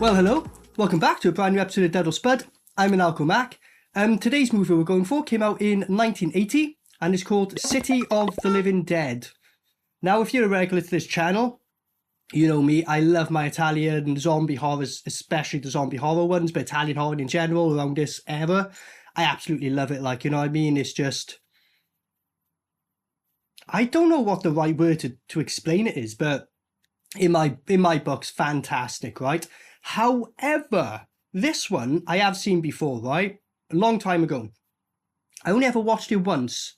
Well, hello. Welcome back to a brand new episode of Dead or Spud. I'm Maniacal Mac. Today's movie we're going for came out in 1980 and is called City of the Living Dead. Now, if you're a regular to this channel, you know me, I love my Italian zombie horrors, especially the zombie horror ones, but Italian horror in general around this era. I absolutely love it, like, you know what I mean? It's just... I don't know what the right word to explain it is, but in my books, fantastic, right? However, this one I have seen before, right? A long time ago. I only ever watched it once.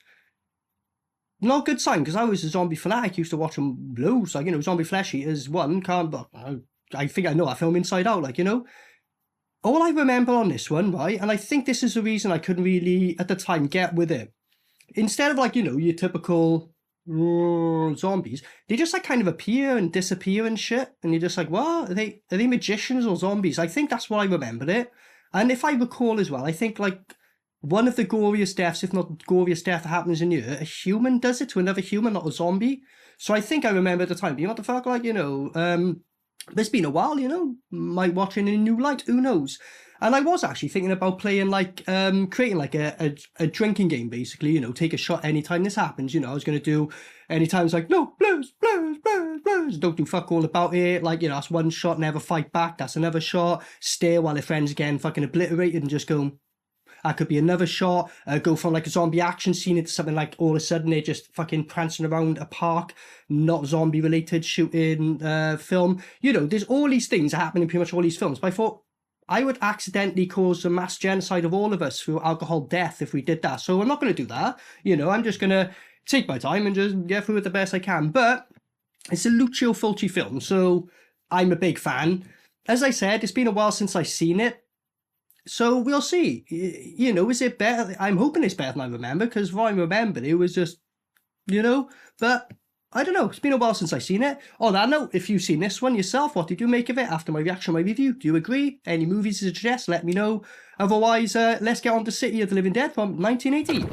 Not a good sign, because I was a zombie fanatic. Used to watch them loads, like, you know, Zombie Flesh Eaters 1, I think I know that film inside out, like, you know. All I remember on this one, right, and I think this is the reason I couldn't really, at the time, get with it. Instead of, like, you know, your typical zombies, they just, like, kind of appear and disappear and shit, and you're just like, what? Are they magicians or zombies? I think that's what I remembered it. And if I recall as well, I think, like, one of the goriest deaths, if not the goriest death that happens in here, a human does it to another human, not a zombie. So I think I remember at the time being, what the fuck, like, you know, it's been a while, you know, might watch it in a new light, who knows? And I was actually thinking about playing, like, creating, like, a drinking game, basically, you know, take a shot anytime this happens, you know. I was going to do, anytime it's like, no, blues, don't do fuck all about it, like, you know, that's one shot, never fight back, that's another shot, stare while their friends again fucking obliterated and just go, that could be another shot, go from, like, a zombie action scene into something like all of a sudden they're just fucking prancing around a park, not zombie related shooting film. You know, there's all these things that happen in pretty much all these films, but I thought I would accidentally cause a mass genocide of all of us through alcohol death if we did that. So I'm not going to do that. You know, I'm just going to take my time and just get through it the best I can. But it's a Lucio Fulci film, so I'm a big fan. As I said, it's been a while since I've seen it. So we'll see. You know, is it better? I'm hoping it's better than I remember, because what I remembered, it was just, you know, but I don't know. It's been a while since I've seen it. On that note, if you've seen this one yourself, what did you make of it after my reaction, my review? Do you agree? Any movies to suggest? Let me know. Otherwise, let's get on to City of the Living Dead from 1980.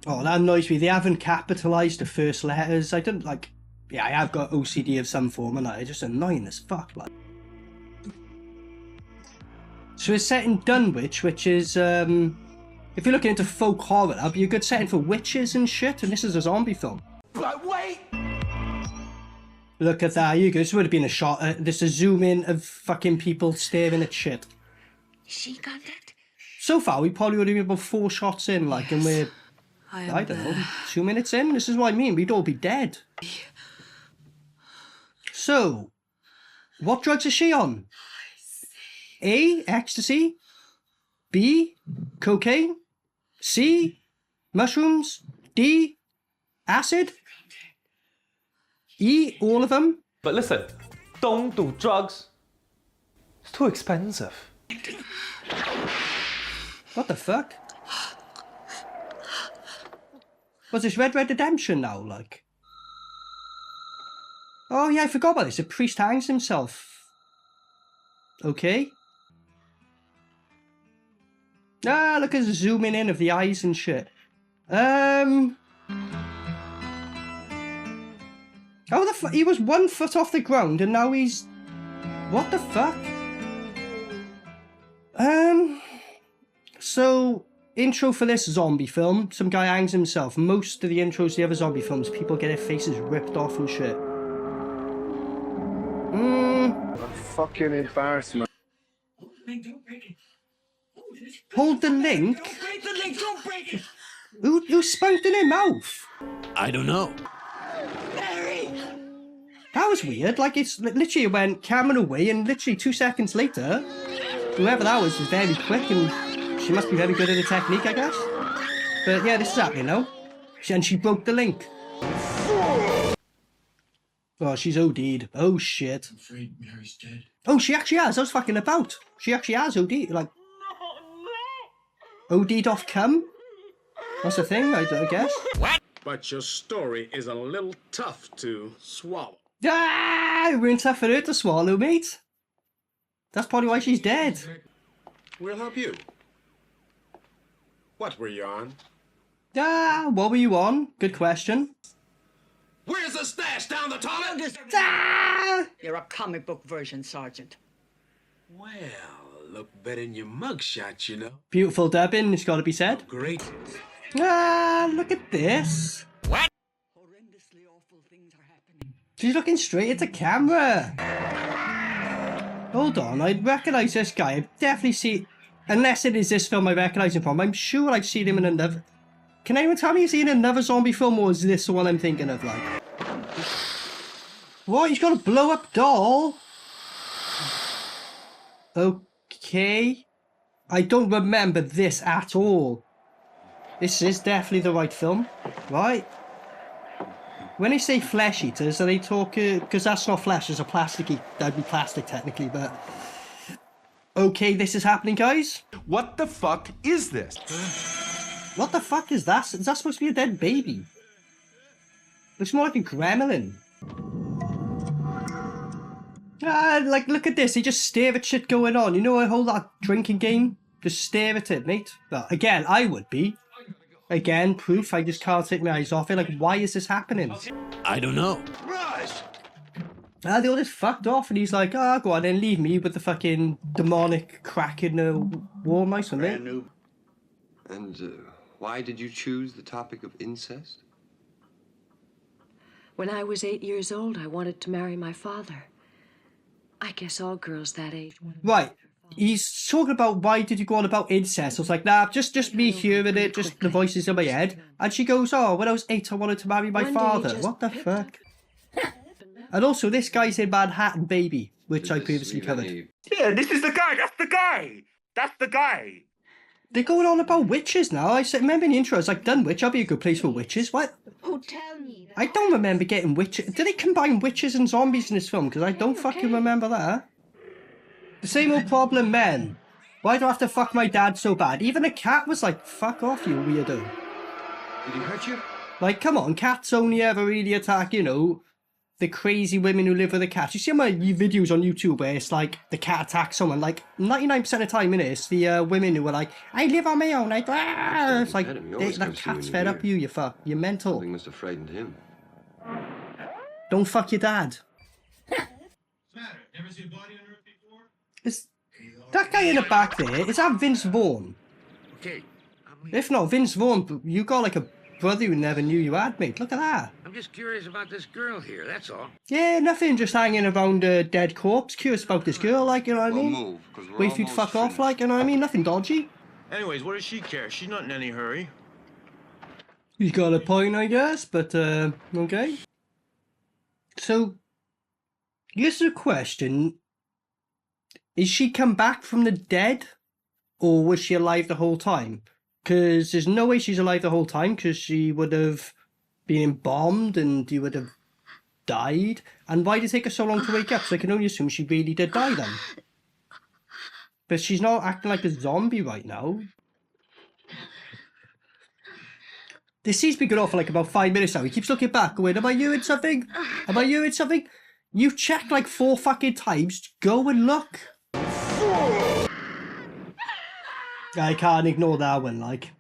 Oh, that annoys me. They haven't capitalised the first letters. I don't, like... Yeah, I have got OCD of some form, and it's just annoying as fuck, like. So it's set in Dunwich, which is, if you're looking into folk horror, that'd be a good setting for witches and shit, and this is a zombie film. But wait! Look at that, you go. This would have been a shot. This is a zoom in of fucking people staring at shit. She contact? So far, we probably would have been about 4 shots in, like, and we're... I don't know, 2 minutes in? This is what I mean, we'd all be dead. So, what drugs is she on? A, ecstasy. B, cocaine. C, mushrooms. D, acid. E, all of them. But listen, don't do drugs. It's too expensive. What the fuck? Was this Red Redemption now, like? Oh yeah, I forgot about this. A priest hangs himself. Okay. Ah, look at the zooming in of the eyes and shit. Oh, the fuck? He was 1 foot off the ground and now he's... What the fuck? So... Intro for this zombie film, some guy hangs himself. Most of the intros to the other zombie films, people get their faces ripped off and shit. Fucking embarrassment. Hold the link? Don't break the link! Don't break it! Who spunked in their mouth? I don't know. Mary! That was weird, like it's literally it went camera away and literally 2 seconds later, whoever that was very quick and she must be very good at the technique, I guess. But yeah, this is happening now. And she broke the link. Oh, she's OD'd. Oh shit. I'm afraid Mary's dead. Oh, she actually has. I was fucking about. She actually has OD. Like, OD'd off cum? That's a thing, I guess. What? But your story is a little tough to swallow. Ah, it weren't tough for her to swallow, mate. That's probably why she's dead. We'll help you. What were you on? What were you on? Good question. Where's the stash? Down the toilet? You're a comic book version, Sergeant. Well, look better in your mugshot, you know. Beautiful dubbing, it's got to be said. Great. Look at this. Horrendously awful things are happening. She's looking straight at the camera. Hold on, I recognise this guy. I've definitely seen... Unless it is this film I recognise him from, I'm sure I've seen him in another... Can anyone tell me he's seen another zombie film, or is this the one I'm thinking of, like? What? He's got a blow-up doll? Okay. I don't remember this at all. This is definitely the right film, right? When they say flesh eaters, are they talking... Because that's not flesh, it's a plasticky... That'd be plastic, technically, but... Okay, this is happening, guys. What the fuck is this? What the fuck is that? Is that supposed to be a dead baby? Looks more like a gremlin. Like, look at this. They just stare at shit going on. You know a whole that drinking game? Just stare at it, mate. Well, again, I would be. Again, proof I just can't take my eyes off it. Like, why is this happening? I don't know. They all just fucked off, and he's like, go on then, leave me with the fucking demonic crack in the war mice, mate. And why did you choose the topic of incest? When I was 8 years old, I wanted to marry my father. I guess all girls that age want to. Right. He's talking about why did you go on about incest. I was like, nah, just me hearing it, just the voices in my head. And she goes, oh, when I was 8, I wanted to marry my father. What the fuck? And also, this guy's in Manhattan, Baby, which I previously covered. Yeah, this is the guy. That's the guy. That's the guy. They're going on about witches now. I said, remember in the intro, I was like, Dunwich, that'd be a good place for witches. What? Oh, tell me that. I don't remember getting witches. Did they combine witches and zombies in this film? Because I don't fucking remember that. The same old problem, men. Why do I have to fuck my dad so bad? Even a cat was like, fuck off, you weirdo. Did he hurt you? Like, come on, cats only ever really attack, you know, the crazy women who live with the cats. You see my videos on YouTube where it's like the cat attacks someone. Like 99% of the time, it's the women who are like, I live on my own. Like, it's like that cat's fed up you. You're mental. Something must have frightened him. Don't fuck your dad. Never seen a body on Earth before? Is that guy in the back there? Is that Vince Vaughn? Okay. If not Vince Vaughn, you got like a brother who never knew you had, mate. Look at that. I'm just curious about this girl here, that's all. Yeah, nothing. Just hanging around a dead corpse. Curious about this girl, like, you know what I mean? Wait for you to fuck off, like, you know what I mean? Nothing dodgy. Anyways, what does she care? She's not in any hurry. He's got a point, I guess, but, okay. So, here's the question. Is she come back from the dead? Or was she alive the whole time? Because there's no way she's alive the whole time, because she would have been bombed and you would have died. And why did it take her so long to wake up? So I can only assume she really did die then. But she's not acting like a zombie right now. This seems to be going on for like about 5 minutes now. He keeps looking back, going, am I hearing something? Am I hearing something? You've checked like 4 fucking times. Go and look. I can't ignore that one, like.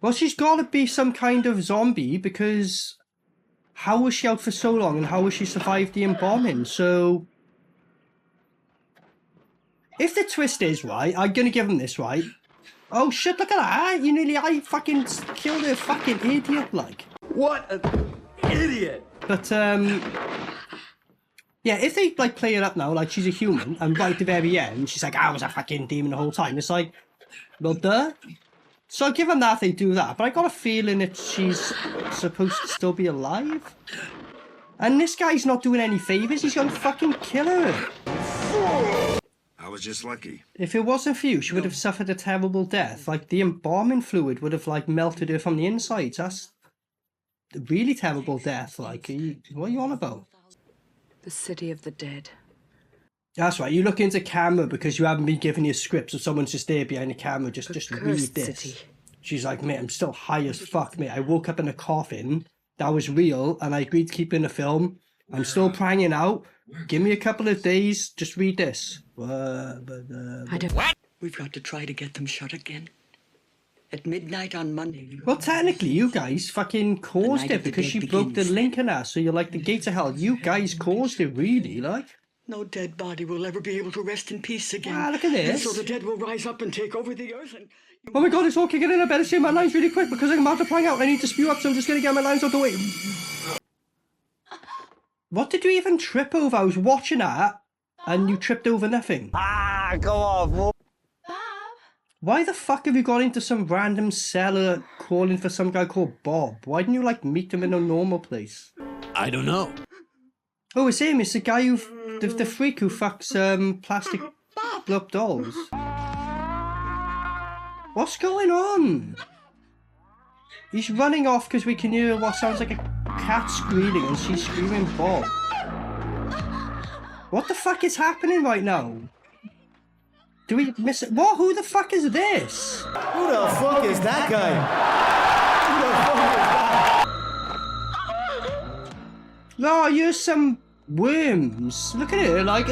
Well, she's got to be some kind of zombie, because how was she out for so long and how has she survived the embalming? So, if the twist is right, I'm going to give him this, right? Oh shit, look at that! I fucking killed a fucking idiot, like. What an idiot! But, yeah, if they, like, play it up now, like, she's a human, and right at the very end, she's like, I was a fucking demon the whole time. It's like, well, duh. So I'll give them that if they do that, but I got a feeling that she's supposed to still be alive. And this guy's not doing any favours, he's gonna fucking kill her. I was just lucky. If it wasn't for you, she would have suffered a terrible death. Like, the embalming fluid would have, like, melted her from the insides. That's a really terrible death, like, what are you on about? The city of the dead. That's right, you look into camera because you haven't been given your script, so someone's just there behind the camera, just read this. City. She's like, mate, I'm still high as fuck, mate. I woke up in a coffin, that was real, and I agreed to keep in the film. I'm still pranging out. Give me a couple of days, just read this. I don't... What? We've got to try to get them shut again. At midnight on Monday. Well, technically, you guys fucking caused night it of the because dead she broke the begins. link in her, so you're like the gates of hell. You guys caused it, really, like. No dead body will ever be able to rest in peace again. Ah, look at And this. so the dead will rise up and take over the earth and... Oh my god, it's all kicking in. I better say my lines really quick because I'm multiplying out. I need to spew up, so I'm just going to get my lines out the way. What did you even trip over? I was watching that and you tripped over nothing. Ah, go on, Bob. Why the fuck have you got into some random cellar calling for some guy called Bob? Why didn't you, like, meet him in a normal place? I don't know. Oh, it's him. It's the guy who... The freak who fucks, plastic blow-up dolls. What's going on? He's running off because we can hear what sounds like a cat squealing and she's screaming Bob. What the fuck is happening right now? Do we miss it? What? Who the fuck is this? Who the fuck is that guy? No, you're some worms. Look at it, like,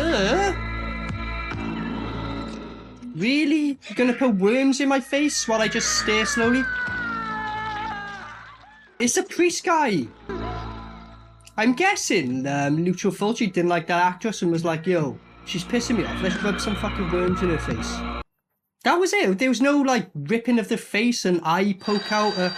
Really? You're gonna put worms in my face while I just stare slowly? It's a priest guy. I'm guessing Lucio Fulci didn't like that actress and was like, yo, she's pissing me off. Let's rub some fucking worms in her face. That was it. There was no, like, ripping of the face and eye poke out.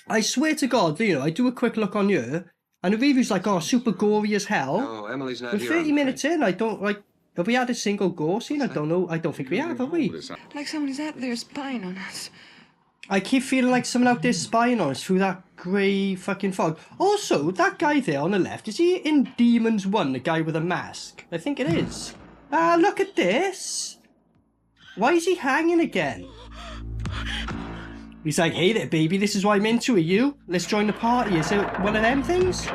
I swear to God, you know, I do a quick look on you, and the review's like, oh, super gory as hell. Oh, Emily's not We're here. 30 minutes in, I don't, like, have we had a single gore scene? I don't know. I don't think we have we? Like somebody's out there spying on us. I keep feeling like someone out there spying on us through that grey fucking fog. Also, that guy there on the left, is he in Demons 1, the guy with a mask? I think it is. Ah, look at this. Why is he hanging again? He's like, hey there, baby, this is what I'm into, are you? Let's join the party. Is it one of them things?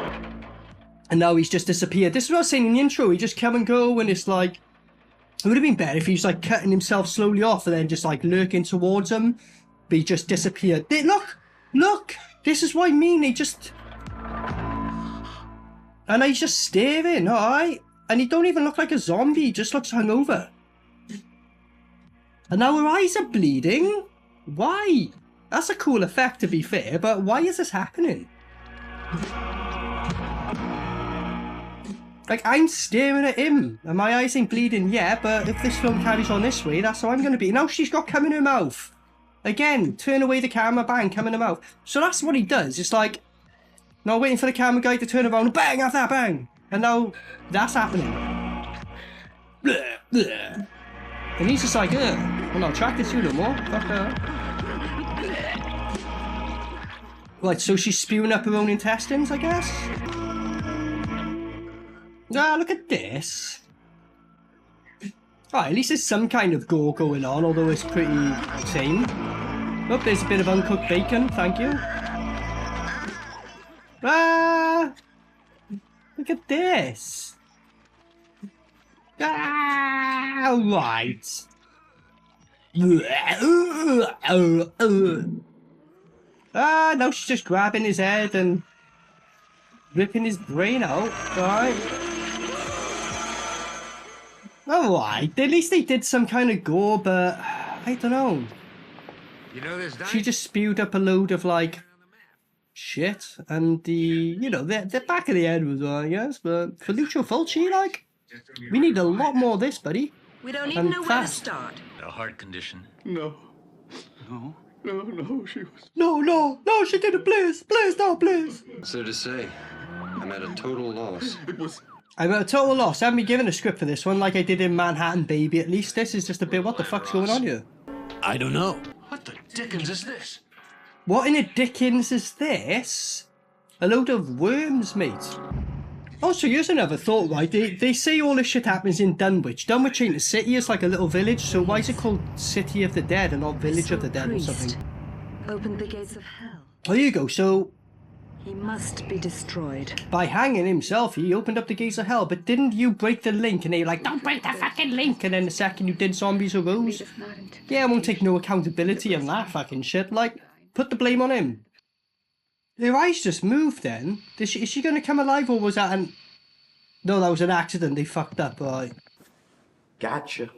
And now he's just disappeared. This is what I was saying in the intro. He just come and go, and it's like... It would have been better if he was, like, cutting himself slowly off and then just, like, lurking towards him. But he just disappeared. Look! Look! This is what I mean. He just... And he's just staring, alright? And he don't even look like a zombie. He just looks hungover. And now her eyes are bleeding? Why? That's a cool effect, to be fair, but why is this happening? Like, I'm staring at him, and my eyes ain't bleeding yet, but if this film carries on this way, that's how I'm going to be. Now she's got cum in her mouth. Again, turn away the camera, bang, cum in her mouth. So that's what he does. It's like, now waiting for the camera guy to turn around, bang, have that, bang. And now, that's happening. Blah, blah. And he's just like, I'm not attracted to you no more. Fuck her. Right, so she's spewing up her own intestines, I guess? Ah, look at this. Alright, at least there's some kind of gore going on, although it's pretty tame. Oh, there's a bit of uncooked bacon, thank you. Ah! Look at this. Ah, right. Ah, now she's just grabbing his head and ripping his brain out. Alright. Alright, at least they did some kind of gore, but I don't know. You know this She just spewed up a load of, like, shit, and the back of the head was on, I guess, but for Lucio Fulci, like, we need a lot more of this, buddy. We don't even And know where to fast. start. A heart condition. No, she didn't, please, no, please. So to say, I'm at a total loss. I'm at a total loss. I haven't been given a script for this one like I did in Manhattan Baby, at least. This is just a bit, what the fuck's going on here? I don't know. What the dickens is this? What in the dickens is this? A load of worms, mate. Also, here's another thought, right? They say all this shit happens in Dunwich. Dunwich ain't a city, it's like a little village, so why is it called City of the Dead and not Village of the Dead or something? Opened the gates of hell. Oh, here you go, so He must be destroyed. by hanging himself, he opened up the gates of hell, but didn't you break the link? And they were like, don't break the fucking link! And then the second you did, zombies arose. Yeah, I won't take no accountability on that fucking shit. Like, put the blame on him. Their eyes just moved then. Is she going to come alive, or was that an... No, that was an accident. They fucked up, right? Gotcha.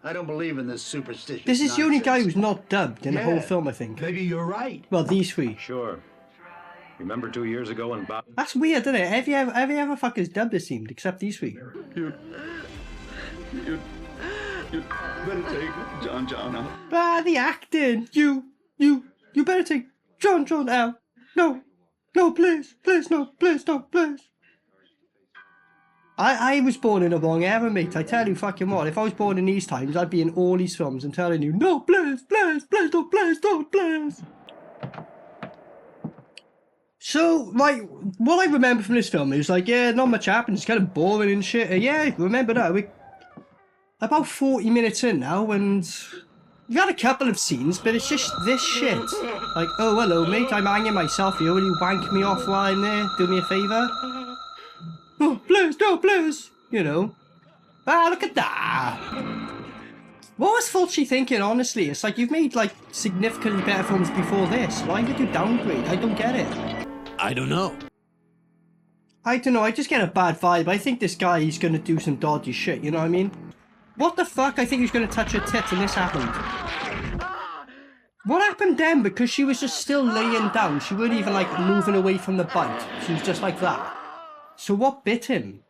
I don't believe in this superstition. This is the only guy who's not dubbed in the whole film, I think. Maybe you're right. Well, these three. Sure. Remember 2 years ago when Bob... That's weird, isn't it? Every other fucker's dubbed, it seemed, except these three. You better take John out. Ah, the acting. You better take John out. No, please, no, please. I was born in the wrong era, mate. I tell you fucking what, if I was born in these times, I'd be in all these films and telling you, no, please, don't, please. So, like, what I remember from this film is, like, yeah, not much happens, it's kind of boring and shit. Yeah, remember that. We're about 40 minutes in now, and we've had a couple of scenes, but it's just this shit. Like, oh, hello, mate, I'm hanging myself here. Will you wank me off while I'm there? Do me a favour? Oh, please, no, please. You know. Ah, look at that. What was Fulci thinking, honestly? It's like, you've made, like, significantly better films before this. Why did you downgrade? I don't get it. I don't know. I don't know, I just get a bad vibe. I think this guy is going to do some dodgy shit, you know what I mean? What the fuck? I think he was going to touch her tits and this happened. What happened then? Because she was just still laying down. She wasn't even, like, moving away from the bite. She was just like that. So what bit him?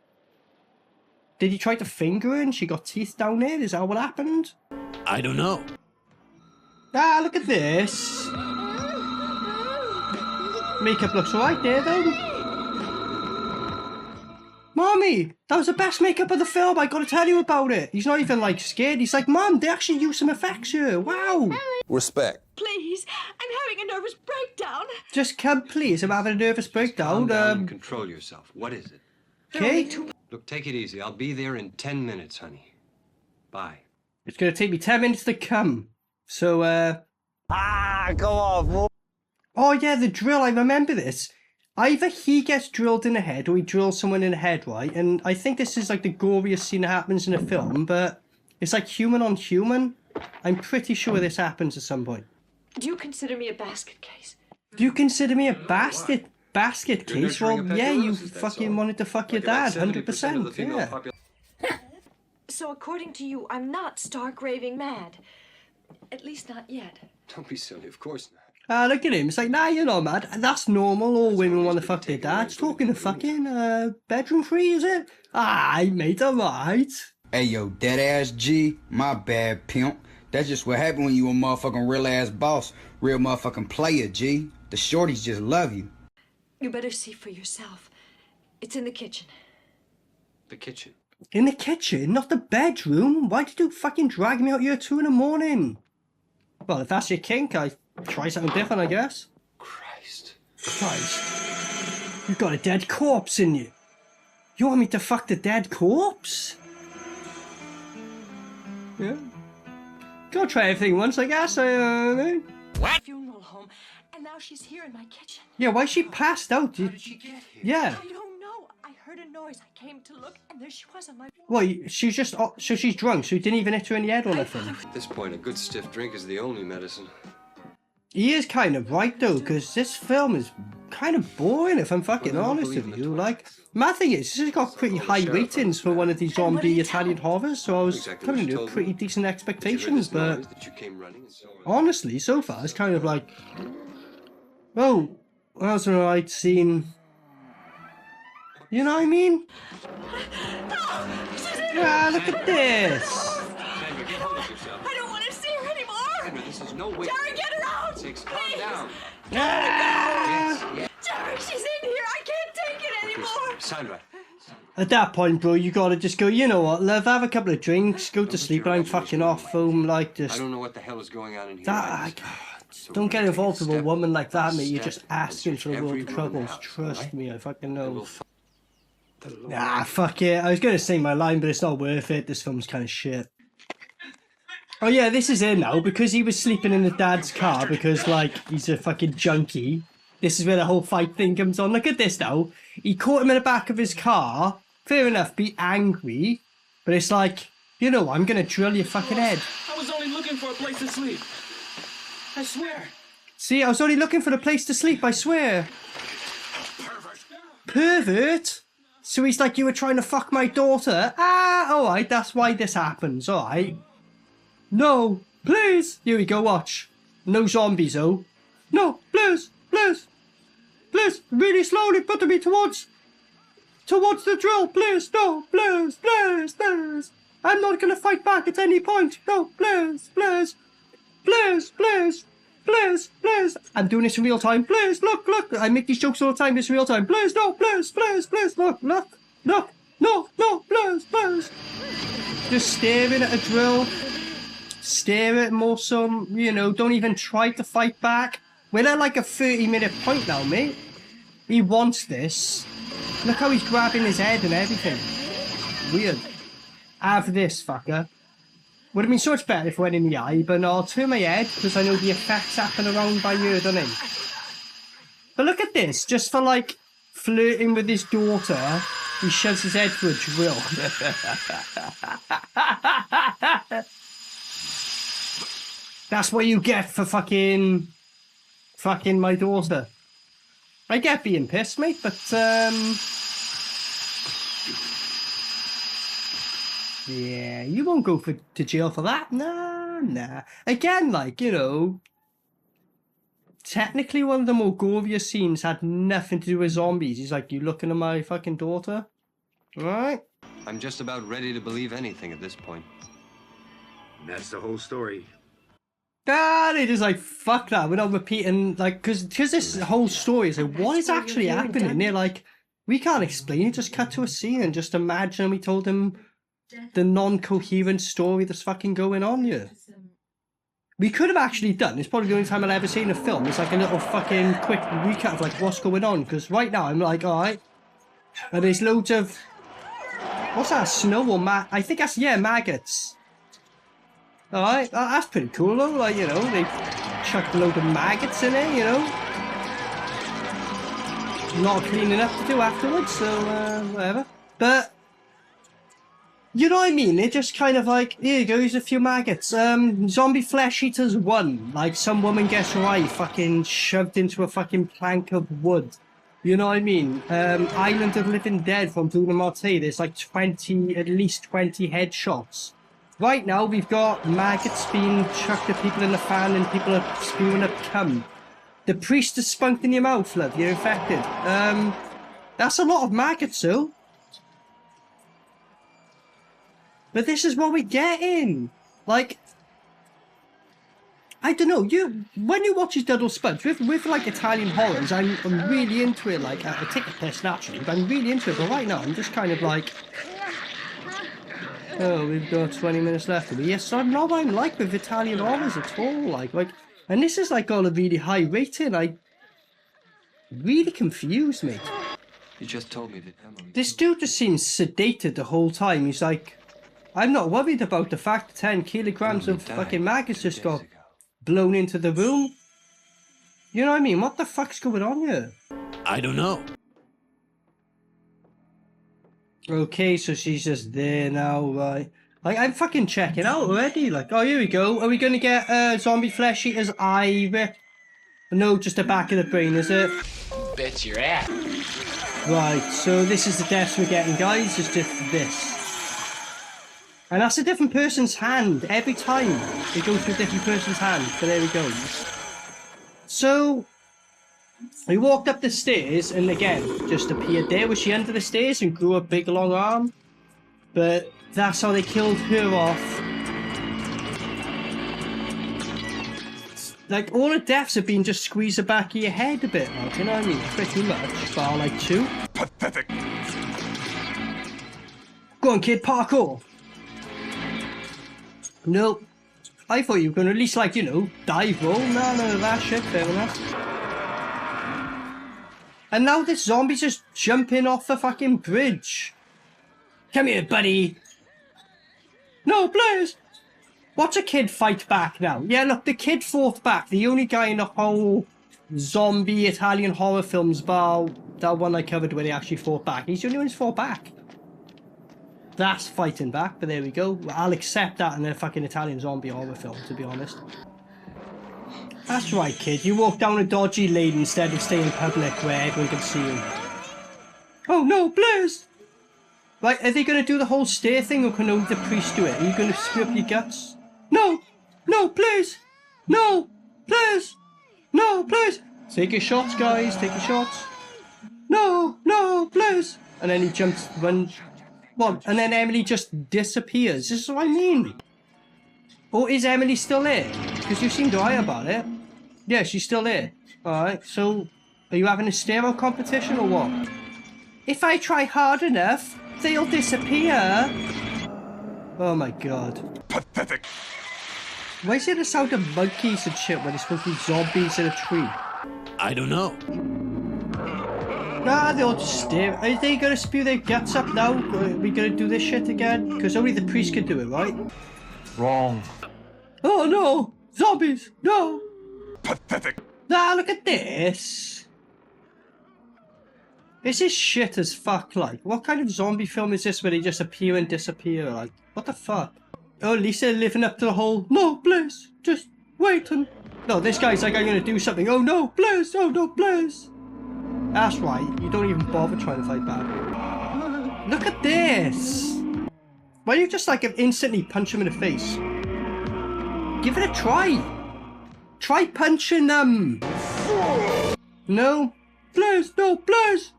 Did he try to finger her and she got teeth down there? Is that what happened? I don't know. Ah, look at this. Makeup looks alright there, though. Mommy, that was the best makeup of the film. I gotta tell you about it. He's not even, like, scared. He's like, Mom, they actually used some effects here. Wow. Respect. Please, I'm having a nervous breakdown. Just come, please. I'm having a nervous breakdown. Calm down and control yourself. What is it? Okay. Look, take it easy. I'll be there in 10 minutes, honey. Bye. It's gonna take me 10 minutes to come. So, Go off, boy. Oh, yeah, the drill. I remember this. Either he gets drilled in the head or he drills someone in the head, right? And I think this is like the goriest scene that happens in a film, but it's like human on human. I'm pretty sure this happens at some point. Do you consider me a basket case? Do you consider me a basket case? Well, yeah, you fucking wanted to fuck your dad, 100%, yeah. So according to you, I'm not stark raving mad. At least not yet. Don't be silly. Of course not. Look at him. It's like, nah, you're not mad. That's normal. All women want to fuck their dads. Talking to fucking bedroom free, is it? Aye, mate, alright. Hey, yo, dead ass G, my bad, pimp. That's just what happened when you a motherfucking real ass boss. Real motherfucking player, G. The shorties just love you. You better see for yourself. It's in the kitchen. The kitchen. In the kitchen? Not the bedroom? Why did you fucking drag me out here at 2 in the morning? Well, if that's your kink, I try something different, I guess. Christ. You've got a dead corpse in you. You want me to fuck the dead corpse? Yeah. Go try everything once, I guess. What? Funeral home, and now she's here in my kitchen. Yeah, why she passed out? How did she get here? Yeah. I don't know. I heard a noise. I came to look, and there she was on my... Well, she's just... Oh, so she's drunk, so you didn't even hit her in the head or nothing? At this point, a good stiff drink is the only medicine. He is kind of right, though, because this film is kind of boring, if I'm fucking honest with you. Like, my thing is, this has got pretty high ratings for one of these zombie Italian horrors, so I was coming to pretty decent expectations, but honestly, so far, it's kind of like, oh, that was an alright scene. You know what I mean? Ah, look at this! I don't want to see her anymore! This is no way. Jerry, get her out! Calm down. Ah! Jerry, she's in here! I can't take it anymore! Sandra. At that point, bro, you gotta just go, you know what, love, have a couple of drinks, go to sleep, and I'm fucking off home, like, just... I don't know what the hell is going on in here. Don't get involved with a woman like that, mate. You're just asking for the world of troubles. Trust me, I fucking know. Nah, fuck it. I was gonna say my line, but it's not worth it. This film's kind of shit. Oh yeah, this is it now. Because he was sleeping in the dad's car because, like, he's a fucking junkie. This is where the whole fight thing comes on. Look at this now. He caught him in the back of his car. Fair enough, be angry. But it's like, you know, I'm gonna drill your fucking head. I was only looking for a place to sleep. I swear. See, I was only looking for a place to sleep, I swear. Pervert? So he's like, you were trying to fuck my daughter? Ah, alright, that's why this happens, alright. No, please. Here we go, watch. No zombies, though. No, please, please. Please, really slowly put me towards the drill, please. No, please, please, please. I'm not gonna fight back at any point. No, please, please. Please, please. Please, please. I'm doing this in real time. Please, look, look. I make these jokes all the time. This real time. Please, no, please, please, please. Look, look, look. No, no, please, please. Just staring at a drill. Stare at more some, you know, don't even try to fight back. We're at like a 30-minute point now, mate. He wants this. Look how he's grabbing his head and everything. Weird. Have this, fucker. Would have been so much better if it went in the eye, but no, I'll turn my head because I know the effects happen around by here, don't they? But look at this, just for like flirting with his daughter, he shoves his head through a drill. That's what you get for fucking my daughter. I get being pissed, mate, but yeah, you won't go to jail for that. Nah, nah. Again, like, you know, technically one of the more gorier scenes had nothing to do with zombies. He's like, you looking at my fucking daughter? Alright? I'm just about ready to believe anything at this point. And that's the whole story. Ah, they just like, fuck that. We're not repeating, like, because this whole story is like, what is actually happening? They're like, we can't explain it. Just cut to a scene and just imagine we told him the non-coherent story that's fucking going on here. We could have actually done, it's probably the only time I've ever seen a film, it's like a little fucking quick recap of like what's going on, because right now I'm like, alright, and there's loads of, what's that, snow or I think that's, yeah, maggots. Alright, that's pretty cool though, like, you know, they chucked a load of maggots in it, you know. A lot of cleaning up to do afterwards, so, whatever. But, you know what I mean? They're just kind of like, here you go, here's a few maggots. Zombie Flesh Eaters 1. Like, some woman gets her eye fucking shoved into a fucking plank of wood. You know what I mean? Island of Living Dead from Bruno Mattei. There's like at least 20 headshots. Right now, we've got maggots being chucked at people in the fan and people are spewing up cum. The priest is spunked in your mouth, love. You're infected. That's a lot of maggots, though. But this is what we're getting. Like, I don't know. When you watch his Duddle Spuds with like Italian horrors, I'm really into it. Like, I take a piss naturally, but I'm really into it. But right now, I'm just kind of like, oh, we've got 20 minutes left of it. Yes, I'm not what I'm like with Italian horrors at all. Like, and this is like got a really high rating. Really confused me. You just told me that Emily... This dude just seems sedated the whole time. He's like, I'm not worried about the fact that 10 kilograms of fucking maggots just got blown into the room. You know what I mean? What the fuck's going on here? I don't know. Okay, so she's just there now, right? Like, I'm fucking checking out already. Like, oh, here we go. Are we going to get Zombie Flesh Eater's eye rip? No, just the back of the brain, is it? Bet your ass. Right, so this is the deaths we're getting, guys. It's just this. And that's a different person's hand. Every time it goes to a different person's hand. But there we go. So, we walked up the stairs and again, just appeared there. Was she under the stairs and grew a big long arm? But that's how they killed her off. Like, all the deaths have been just squeeze the back of your head a bit, like, you know what I mean? Pretty much, bar like 2. Pathetic. Go on, kid, parkour. Nope. I thought you were going to at least, like, you know, dive roll. No, none of that shit, fair enough. And now this zombie's just jumping off the fucking bridge. Come here, buddy. No, please. Watch a kid fight back now. Yeah, look, the kid fought back. The only guy in the whole zombie Italian horror films, bar that one I covered where they actually fought back. He's the only one who's fought back. That's fighting back, but there we go. I'll accept that in a fucking Italian zombie horror film, to be honest. That's right, kid. You walk down a dodgy lane instead of staying public where everyone can see you. Oh no, please! Right, are they going to do the whole stare thing or can only the priest do it? Are you going to screw up your guts? No! No, please! No! Please! No, please! Take your shots, guys. Take your shots. No! No, please! And then he jumps, runs. What? And then Emily just disappears. This is what I mean. Or is Emily still there? Because you seem to lie about it. Yeah, she's still there. Alright, so are you having a stare competition or what? If I try hard enough, they'll disappear. Oh my god. Pathetic. Why is it the sound of monkeys and shit when it's supposed to be zombies in a tree? I don't know. Nah, they'll just stare. Are they gonna spew their guts up now? Are we gonna do this shit again? Because only the priest can do it, right? Wrong. Oh no! Zombies! No! Pathetic. Nah, look at this! This is shit as fuck, like. What kind of zombie film is this where they just appear and disappear, like? What the fuck? Oh, at least they're living up to the whole, no, please, just wait and... No, this guy's like, I'm gonna do something. Oh no, please, oh no, please. That's right, you don't even bother trying to fight back. Look at this! Why don't you just like instantly punch him in the face? Give it a try! Try punching them! No? Please, no, please!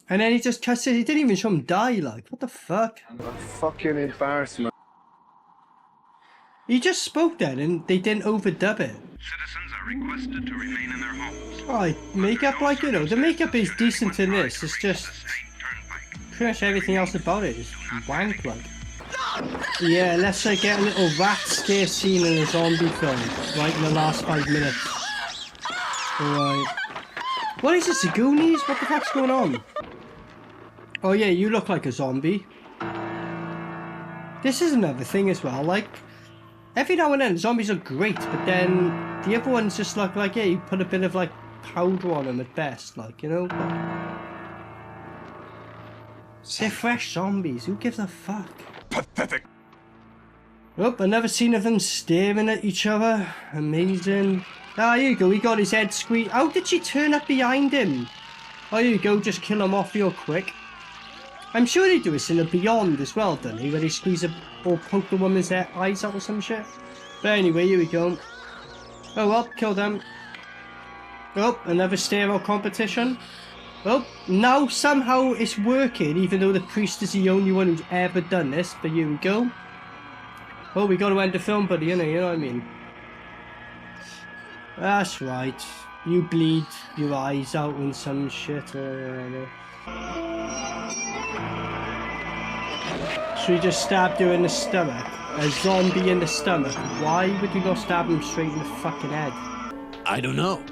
And then he just cuts it, he didn't even show him die, like, what the fuck? Fucking embarrassment. He just spoke then and they didn't overdub it. Citizens are requested to remain in their homes. Alright, makeup, like, you know, the makeup is decent in this, it's just... pretty much everything else about it is wank, like. Yeah, let's get a little rat scare scene in a zombie film, right in the last 5 minutes. Alright. What is this, the Goonies? What the fuck's going on? Oh yeah, you look like a zombie. This is another thing as well, like, every now and then zombies are great, but then the other ones just look like, yeah, you put a bit of like powder on them at best, like, you know? But they're fresh zombies, who gives a fuck? Pathetic. Oh, another scene of them staring at each other. Amazing. Ah, here you go, he got his head squeezed. How did she turn up behind him? Oh, here you go, just kill him off real quick. I'm sure they do this in a Beyond as well, don't they? Where they squeeze a, or poke the woman's eyes out or some shit. But anyway, here we go. Oh well, kill them. Oh, another stare competition. Well, now somehow it's working, even though the priest is the only one who's ever done this. But here we go. Oh, we got to end the film, buddy, you know what I mean? That's right. You bleed your eyes out and some shit. Should we just stab you in the stomach? A zombie in the stomach. Why would you not stab him straight in the fucking head? I don't know.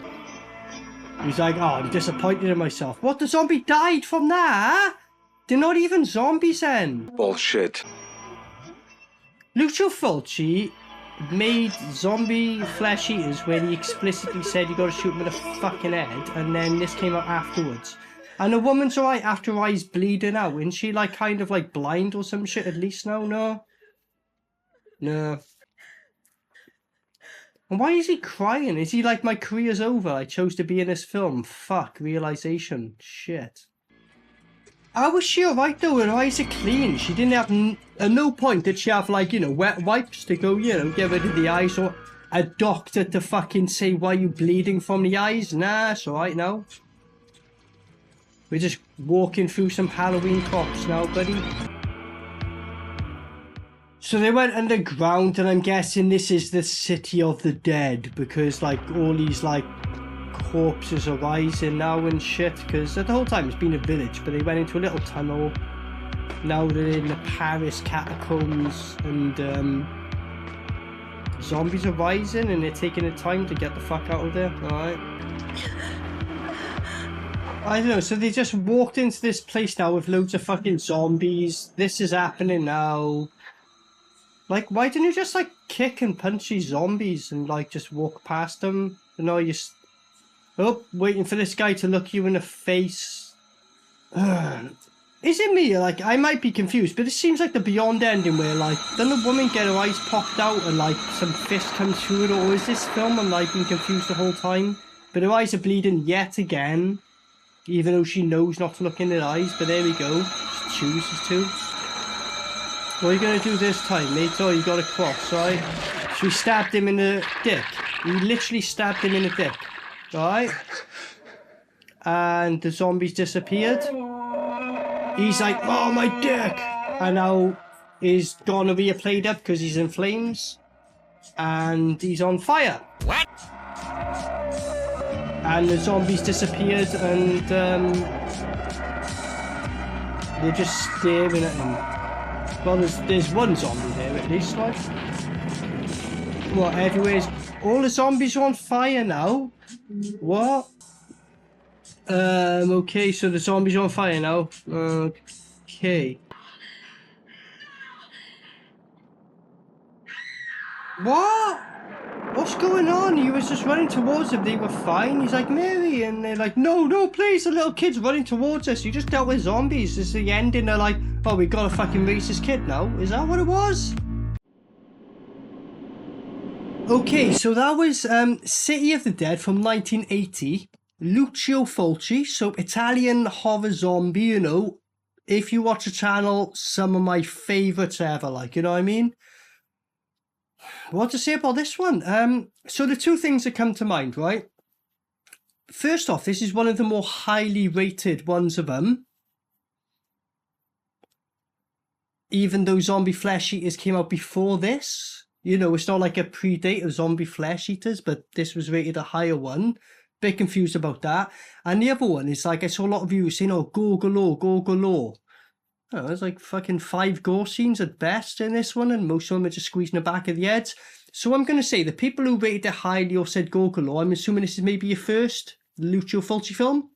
He's like, oh, I'm disappointed in myself. What, the zombie died from that? They're not even zombies then. Bullshit. Lucio Fulci made zombie flesh eaters where he explicitly said you gotta shoot them in the fucking head, and then this came out afterwards. And the woman's alright after her eyes bleeding out. Isn't she like kind of like blind or some shit at least now? No? No. And why is he crying? Is he like, my career's over, I chose to be in this film? Fuck, realization. Shit. How was she alright though? Her eyes are clean. She didn't have, at no point did she have like, you know, wet wipes to go, you know, get rid of the eyes, or a doctor to fucking say, why are you bleeding from the eyes? Nah, it's alright now. We're just walking through some Halloween cops now, buddy. So they went underground, and I'm guessing this is the city of the dead, because like all these like corpses are rising now and shit, because the whole time it's been a village, but they went into a little tunnel. Now they're in the Paris catacombs, and zombies are rising, and they're taking the time to get the fuck out of there. Alright. I don't know, so they just walked into this place now with loads of fucking zombies. This is happening now. Like, why didn't you just, like, kick and punch these zombies and, like, just walk past them? You know, you oh, waiting for this guy to look you in the face. Is it me? Like, I might be confused, but it seems like the Beyond ending where, like, doesn't the woman get her eyes popped out and, like, some fist comes through it? Or is this film and, like, been confused the whole time? But her eyes are bleeding yet again. Even though she knows not to look in her eyes, but there we go. She chooses to. What are you going to do this time, mate? Oh, you got a cross, right? So he stabbed him in the dick. He literally stabbed him in the dick, right? And the zombies disappeared. He's like, oh, my dick! And now his gonorrhea played up because he's in flames. And he's on fire. What? And the zombies disappeared and they're just staring at him. Well, there's one zombie there at least, like. What, everywhere's... All the zombies are on fire now? What? Okay, so the zombies are on fire now. Okay. What? What's going on? He was just running towards them. They were fine. He's like, Mary. And they're like, no, no, please. The little kid's running towards us. You just dealt with zombies. This is the ending. They're like, oh, we got a fucking racist kid now. Is that what it was? Okay, so that was City of the Dead from 1980. Lucio Fulci. So Italian horror zombie, you know. If you watch the channel, some of my favourites ever, like, you know what I mean? What to say about this one? So the two things that come to mind, right? First off, this is one of the more highly rated ones of them. Even though Zombie Flesh Eaters came out before this. You know, it's not like a predate of Zombie Flesh Eaters, but this was rated a higher one. Bit confused about that. And the other one is like, I saw a lot of viewers saying, oh, gore galore, gore galore. Oh, there's like fucking 5 gore scenes at best in this one, and most of them are just squeezing the back of the heads. So I'm going to say, the people who rated it highly or said gore galore, I'm assuming this is maybe your first Lucio Fulci film.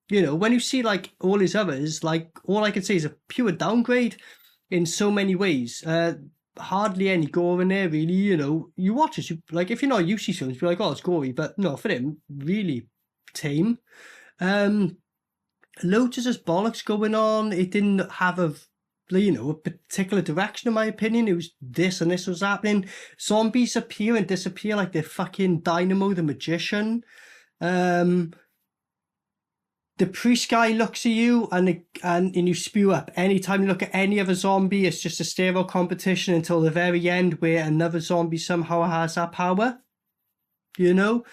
You know, when you see like all his others, like all I can say is a pure downgrade in so many ways. Hardly any gore in there, really. You know, you watch it, like if you're not used to films, you're like, oh, it's gory, but no, for him, really tame. Loads of just bollocks going on. It didn't have a, you know, a particular direction, in my opinion. It was this and this was happening. Zombies appear and disappear like they're fucking Dynamo the Magician. The priest guy looks at you and you spew up. Anytime you look at any other zombie, it's just a stereo competition until the very end where another zombie somehow has that power. You know?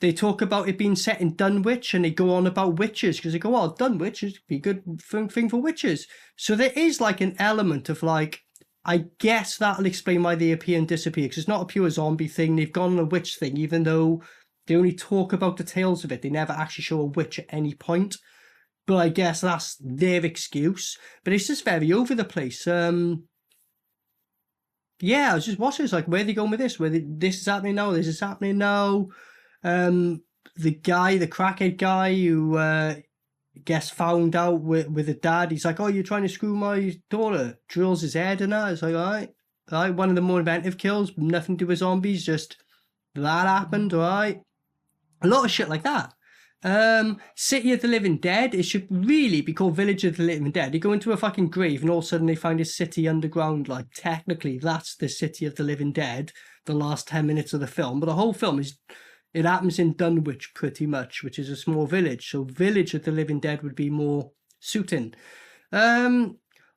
They talk about it being set in Dunwich and they go on about witches because they go, oh, Dunwich would be a good thing for witches. So there is like an element of like, I guess that'll explain why they appear and disappear because it's not a pure zombie thing. They've gone on a witch thing, even though they only talk about the tales of it. They never actually show a witch at any point. But I guess that's their excuse. But it's just very over the place. Yeah, I was just watching. It's like, where are they going with this? This is happening now. This is happening now. The crackhead guy who gets found out with a dad. He's like, oh, you're trying to screw my daughter. Drills his head and that. It's like, all right. One of the more inventive kills. Nothing to do with zombies. Just that happened. All right. A lot of shit like that. City of the Living Dead, it should really be called Village of the Living Dead. They go into a fucking grave and all of a sudden they find a city underground. Like, technically, that's the City of the Living Dead, the last 10 minutes of the film. But the whole film it happens in Dunwich pretty much, which is a small village. So Village of the Living Dead would be more suiting.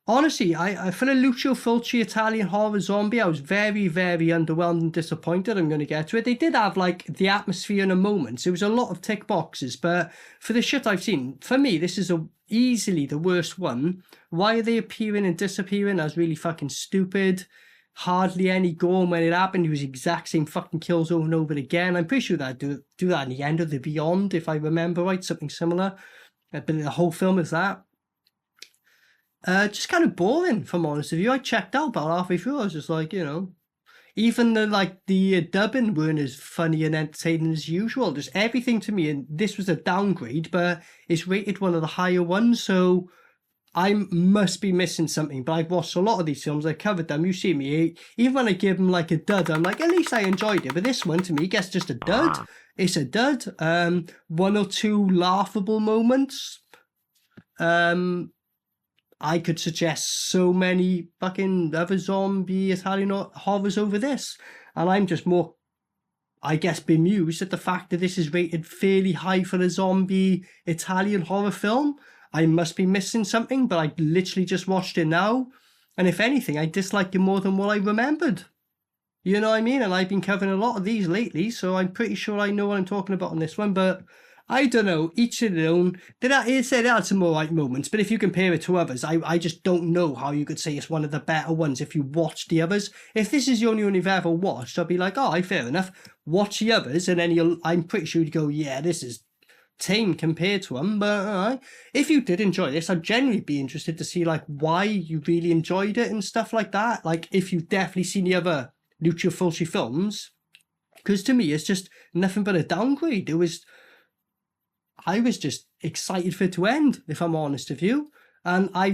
Honestly, I for a Lucio Fulci Italian horror zombie, I was very, very underwhelmed and disappointed. I'm going to get to it. They did have like the atmosphere and the moments. It was a lot of tick boxes, but for the shit I've seen, for me, this is easily the worst one. Why are they appearing and disappearing? That's really fucking stupid. Hardly any gore. When it happened, it was the exact same fucking kills over and over again. I'm pretty sure that do that in the end of the Beyond, if I remember right, something similar. But the whole film is that. Just kind of boring, if I'm honest with you. I checked out about halfway through. I was just like, you know, even the dubbing weren't as funny and entertaining as usual. Just everything to me, and this was a downgrade, but it's rated one of the higher ones, so I must be missing something. But I've watched a lot of these films. I covered them. You see me. Even when I give them like a dud, I'm like, at least I enjoyed it. But this one to me gets just a dud. It's a dud. One or two laughable moments. I could suggest so many fucking other zombie Italian horrors over this. And I'm just more, I guess, bemused at the fact that this is rated fairly high for a zombie Italian horror film. I must be missing something, but I literally just watched it now. And if anything, I dislike it more than what I remembered. You know what I mean? And I've been covering a lot of these lately, so I'm pretty sure I know what I'm talking about on this one. But I don't know, each of their own. It said it had some alright moments, but if you compare it to others, I just don't know how you could say it's one of the better ones if you watch the others. If this is the only one you've ever watched, I'll be like, oh, fair enough. Watch the others, and then I'm pretty sure you'd go, yeah, this is tame compared to them. But if you did enjoy this, I'd genuinely be interested to see like why you really enjoyed it and stuff like that. Like if you've definitely seen the other Lucio Fulci films, because to me it's just nothing but a downgrade. I was just excited for it to end, if I'm honest with you. And I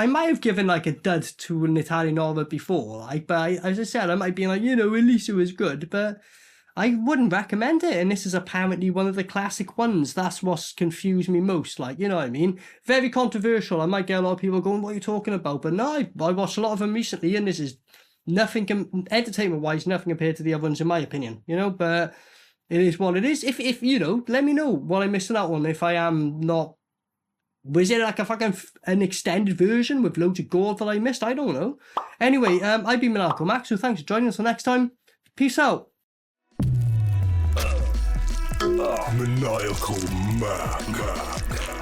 might have given like a dud to an Italian novel before, like, but as I said, I might be like, at least it was good, but I wouldn't recommend it. And this is apparently one of the classic ones. That's what's confused me most. Like, you know what I mean? Very controversial. I might get a lot of people going, what are you talking about? But no, I watched a lot of them recently, and this is nothing, entertainment-wise, nothing compared to the other ones, in my opinion, but it is what it is. If let me know what I'm missing out on. If I am not, was it like an extended version with loads of gore that I missed? I don't know. Anyway, I've been Maniacal Max, so thanks for joining us. Until next time, peace out. Maniacal Mac.